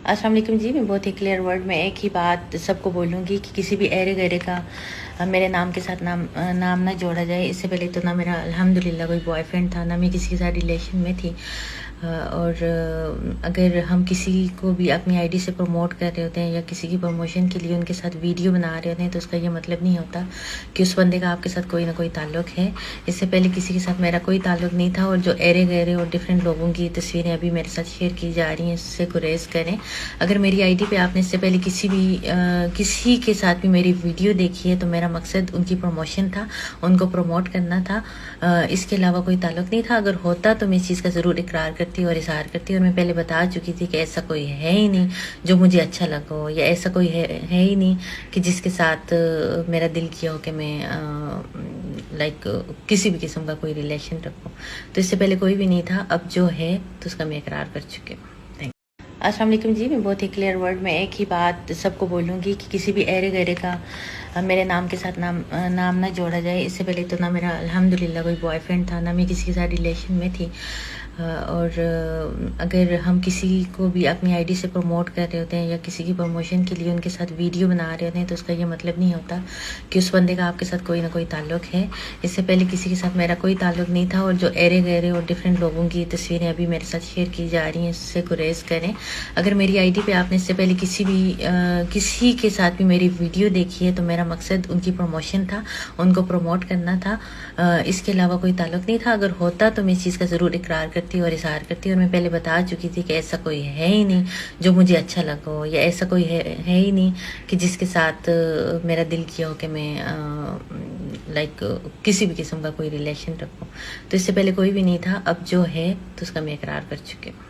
अस्सलाम वालेकुम जी। मैं बहुत ही क्लियर वर्ड में एक ही बात सबको बोलूँगी कि किसी भी एरे गैरे का मेरे नाम के साथ नाम ना जोड़ा जाए। इससे पहले तो ना मेरा अल्हम्दुलिल्लाह कोई बॉयफ्रेंड था, ना मैं किसी के साथ रिलेशन में थी। और अगर हम किसी को भी अपनी आईडी से प्रमोट कर रहे होते हैं या किसी की प्रमोशन के लिए उनके साथ वीडियो बना रहे होते हैं, तो उसका ये मतलब नहीं होता कि उस बंदे का आपके साथ कोई ना कोई ताल्लुक़ है। इससे पहले किसी के साथ मेरा कोई ताल्लुक़ नहीं था। और जो एरे गैरे और डिफरेंट लोगों की तस्वीरें अभी मेरे साथ शेयर की जा रही हैं, इससे गुरेज करें। अगर मेरी आईडी पे आपने इससे पहले किसी के साथ भी मेरी वीडियो देखी है, तो मेरा मकसद उनकी प्रमोशन था, उनको प्रमोट करना था। इसके अलावा कोई ताल्लुक़ नहीं था। अगर होता तो मैं इस चीज़ का ज़रूर इकरार करती और इजहार करती। और मैं पहले बता चुकी थी कि ऐसा कोई है ही नहीं जो मुझे अच्छा लगा हो, या ऐसा कोई है ही नहीं कि जिसके साथ मेरा दिल किया हो कि मैं किसी भी किस्म का कोई रिलेशन रखूं। तो इससे पहले कोई भी नहीं था, अब जो है तो उसका मैं इकरार कर चुकी हूँ। अस्सलाम वालेकुम जी। मैं बहुत ही क्लियर वर्ड में एक ही बात सबको बोलूँगी कि किसी भी एरे गैरे का मेरे नाम के साथ नाम ना जोड़ा जाए। इससे पहले तो ना मेरा अल्हम्दुलिल्लाह कोई बॉयफ्रेंड था, ना मैं किसी के साथ रिलेशन में थी। और अगर हम किसी को भी अपनी आईडी से प्रमोट कर रहे होते हैं या किसी की प्रमोशन के लिए उनके साथ वीडियो बना रहे होते हैं, तो उसका ये मतलब नहीं होता कि उस बंदे का आपके साथ कोई ना कोई ताल्लुक़ है। इससे पहले किसी के साथ मेरा कोई ताल्लुक़ नहीं था। और जो एरे गैरे और डिफरेंट लोगों की तस्वीरें अभी मेरे साथ शेयर की जा रही हैं, इससे गुरेज करें। अगर मेरी आईडी पे आपने इससे पहले किसी के साथ भी मेरी वीडियो देखी है, तो मेरा मकसद उनकी प्रमोशन था, उनको प्रमोट करना था। इसके अलावा कोई ताल्लुक़ नहीं था। अगर होता तो मैं इस चीज़ का ज़रूर इकरार करती और इजहार करती। और मैं पहले बता चुकी थी कि ऐसा कोई है ही नहीं जो मुझे अच्छा लगा हो, या ऐसा कोई है ही नहीं कि जिसके साथ मेरा दिल किया हो कि मैं किसी भी किस्म का कोई रिलेशन रखूं। तो इससे पहले कोई भी नहीं था, अब जो है तो उसका मैं इकरार कर चुकी हूँ।